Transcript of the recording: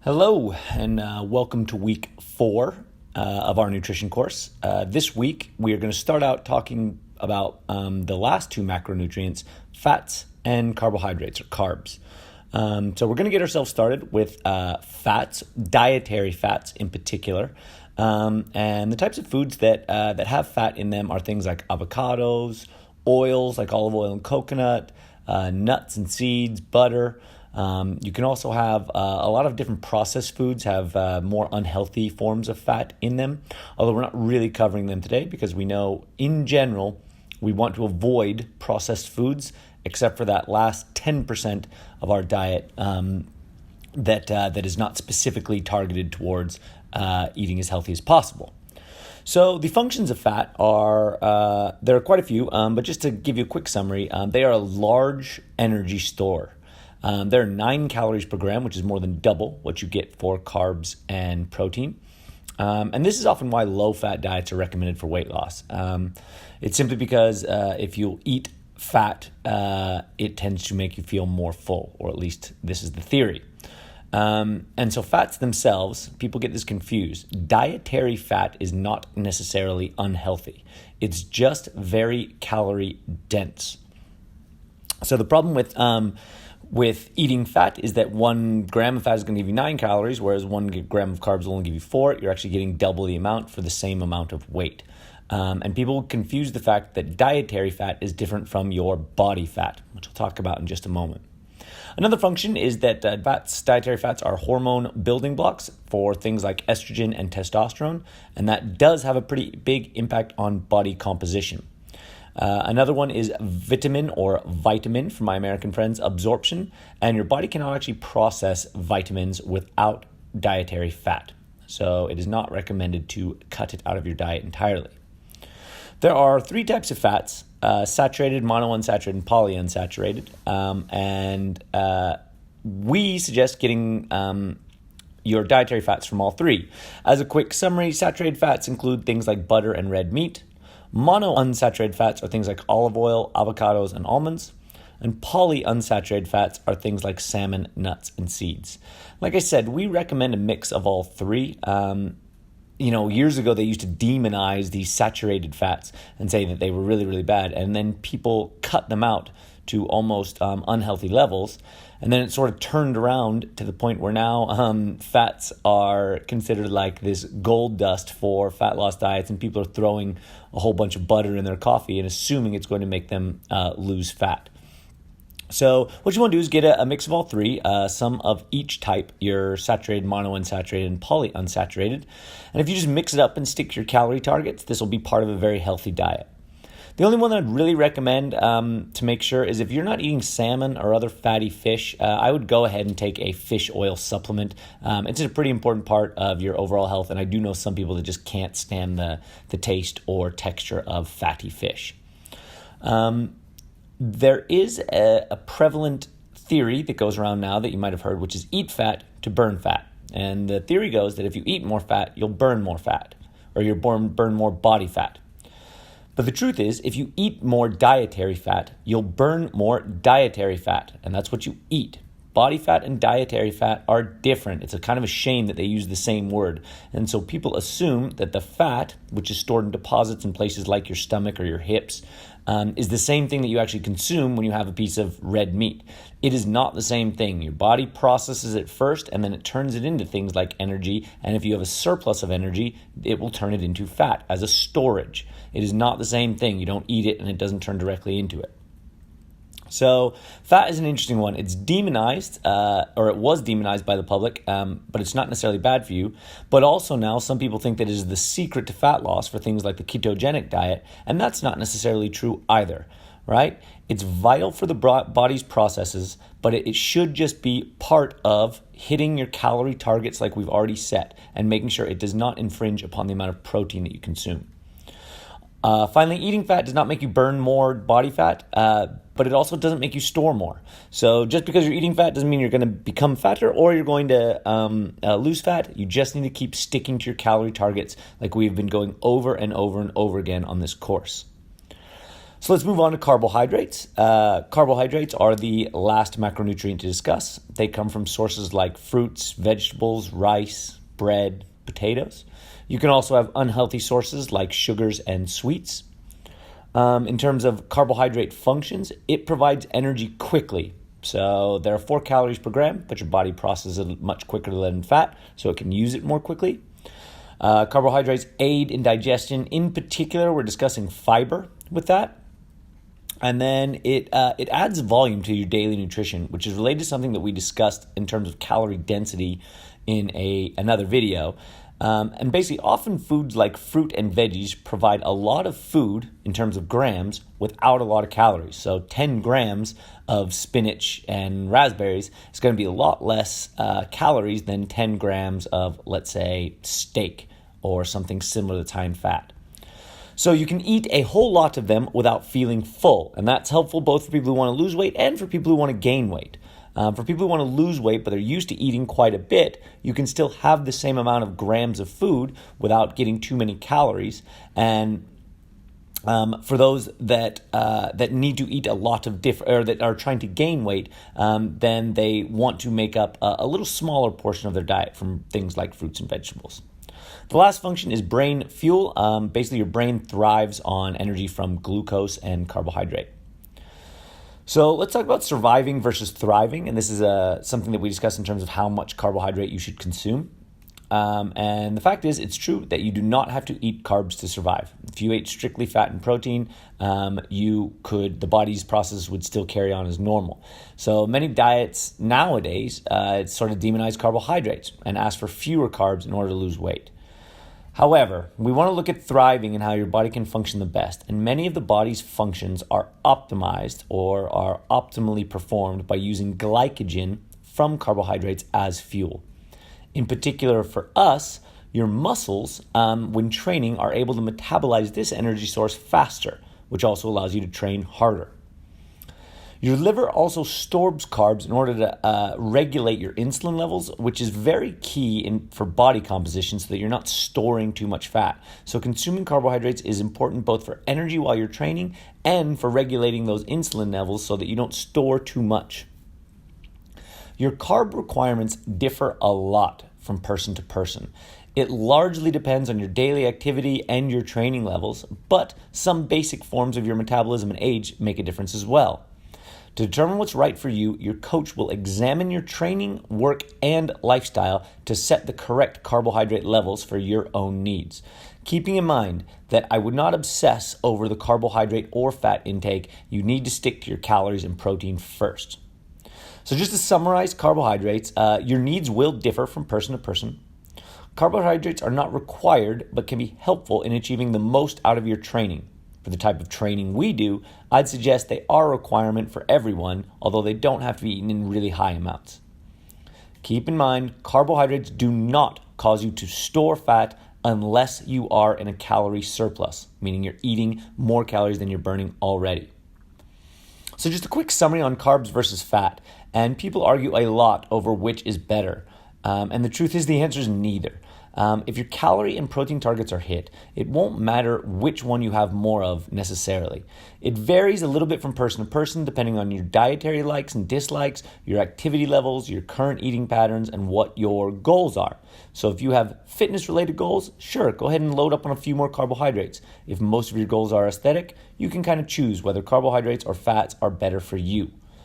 Hello, and welcome to week 4 of our nutrition course. This week, we are going to start out talking about the last two macronutrients, fats and carbohydrates, or carbs. So we're going to get ourselves started with fats, dietary fats in particular. And the types of foods that have fat in them are things like avocados, oils like olive oil and coconut, nuts and seeds, butter. You can also have a lot of different processed foods have more unhealthy forms of fat in them, although we're not really covering them today because we know in general we want to avoid processed foods except for that last 10% of our diet that is not specifically targeted towards eating as healthy as possible. So the functions of fat are, there are quite a few, but just to give you a quick summary, they are a large energy store. There are 9 calories per gram, which is more than double what you get for carbs and protein. And this is often why low-fat diets are recommended for weight loss. It's simply because if you eat fat, it tends to make you feel more full, or at least this is the theory. And so fats themselves, people get this confused. Dietary fat is not necessarily unhealthy. It's just very calorie dense. So the problem with eating fat is that 1 gram of fat is going to give you 9 calories, whereas 1 gram of carbs will only give you 4. You're actually getting double the amount for the same amount of weight. And people confuse the fact that dietary fat is different from your body fat, which we'll talk about in just a moment. Another function is that dietary fats are hormone building blocks for things like estrogen and testosterone, and that does have a pretty big impact on body composition. Another one is vitamin for my American friends, absorption, and your body cannot actually process vitamins without dietary fat. So it is not recommended to cut it out of your diet entirely. There are 3 types of fats, saturated, monounsaturated, and polyunsaturated. And we suggest getting your dietary fats from all 3. As a quick summary, saturated fats include things like butter and red meat. Monounsaturated fats are things like olive oil, avocados, and almonds. And polyunsaturated fats are things like salmon, nuts, and seeds. Like I said, we recommend a mix of all 3. Years ago, they used to demonize these saturated fats and say that they were really, really bad. And then people cut them out to almost unhealthy levels. And then it sort of turned around to the point where now fats are considered like this gold dust for fat loss diets, and people are throwing a whole bunch of butter in their coffee and assuming it's going to make them lose fat. So what you want to do is get a mix of all 3, some of each type, your saturated, monounsaturated, and polyunsaturated. And if you just mix it up and stick to your calorie targets, this will be part of a very healthy diet. The only one that I'd really recommend to make sure is if you're not eating salmon or other fatty fish, I would go ahead and take a fish oil supplement. It's a pretty important part of your overall health, and I do know some people that just can't stand the taste or texture of fatty fish. There is a prevalent theory that goes around now that you might have heard, which is eat fat to burn fat. And the theory goes that if you eat more fat, you'll burn more fat, or you'll burn more body fat. But the truth is, if you eat more dietary fat, you'll burn more dietary fat, and that's what you eat. Body fat and dietary fat are different. It's a kind of a shame that they use the same word. And so people assume that the fat, which is stored in deposits in places like your stomach or your hips, is the same thing that you actually consume when you have a piece of red meat. It is not the same thing. Your body processes it first, and then it turns it into things like energy. And if you have a surplus of energy, it will turn it into fat as a storage. It is not the same thing. You don't eat it, and it doesn't turn directly into it. So fat is an interesting one. It's demonized, or it was demonized by the public, but it's not necessarily bad for you. But also now some people think that it is the secret to fat loss for things like the ketogenic diet, and that's not necessarily true either, right? It's vital for the body's processes, but it should just be part of hitting your calorie targets like we've already set and making sure it does not infringe upon the amount of protein that you consume. Finally, eating fat does not make you burn more body fat, but it also doesn't make you store more. So just because you're eating fat doesn't mean you're going to become fatter or you're going to lose fat. You just need to keep sticking to your calorie targets like we've been going over and over and over again on this course. So let's move on to carbohydrates. Carbohydrates are the last macronutrient to discuss. They come from sources like fruits, vegetables, rice, bread, potatoes. You can also have unhealthy sources like sugars and sweets. In terms of carbohydrate functions, it provides energy quickly. So there are 4 calories per gram, but your body processes it much quicker than fat, so it can use it more quickly. Carbohydrates aid in digestion. In particular, we're discussing fiber with that. And then it adds volume to your daily nutrition, which is related to something that we discussed in terms of calorie density in another video. And basically, often foods like fruit and veggies provide a lot of food in terms of grams without a lot of calories. So 10 grams of spinach and raspberries is going to be a lot less calories than 10 grams of, let's say, steak or something similar that's high in fat. So you can eat a whole lot of them without feeling full, and that's helpful both for people who want to lose weight and for people who want to gain weight. For people who want to lose weight but they're used to eating quite a bit, you can still have the same amount of grams of food without getting too many calories. And for those that need to eat a lot of or that are trying to gain weight, then they want to make up a little smaller portion of their diet from things like fruits and vegetables. The last function is brain fuel. Basically, your brain thrives on energy from glucose and carbohydrate. So let's talk about surviving versus thriving. And this is something that we discuss in terms of how much carbohydrate you should consume. And the fact is, it's true that you do not have to eat carbs to survive. If you ate strictly fat and protein, the body's process would still carry on as normal. So many diets nowadays sort of demonize carbohydrates and ask for fewer carbs in order to lose weight. However, we want to look at thriving and how your body can function the best. And many of the body's functions are optimized or are optimally performed by using glycogen from carbohydrates as fuel. In particular for us, your muscles, when training, are able to metabolize this energy source faster, which also allows you to train harder. Your liver also stores carbs in order to regulate your insulin levels, which is very key for body composition so that you're not storing too much fat. So consuming carbohydrates is important both for energy while you're training and for regulating those insulin levels so that you don't store too much. Your carb requirements differ a lot from person to person. It largely depends on your daily activity and your training levels, but some basic forms of your metabolism and age make a difference as well. To determine what's right for you, your coach will examine your training, work, and lifestyle to set the correct carbohydrate levels for your own needs. Keeping in mind that I would not obsess over the carbohydrate or fat intake, you need to stick to your calories and protein first. So just to summarize carbohydrates, your needs will differ from person to person. Carbohydrates are not required, but can be helpful in achieving the most out of your training. For the type of training we do, I'd suggest they are a requirement for everyone, although they don't have to be eaten in really high amounts. Keep in mind, carbohydrates do not cause you to store fat unless you are in a calorie surplus, meaning you're eating more calories than you're burning already. So just a quick summary on carbs versus fat, and people argue a lot over which is better. And the truth is the answer is neither. If your calorie and protein targets are hit, it won't matter which one you have more of necessarily. It varies a little bit from person to person depending on your dietary likes and dislikes, your activity levels, your current eating patterns, and what your goals are. So if you have fitness-related goals, sure, go ahead and load up on a few more carbohydrates. If most of your goals are aesthetic, you can kind of choose whether carbohydrates or fats are better for you.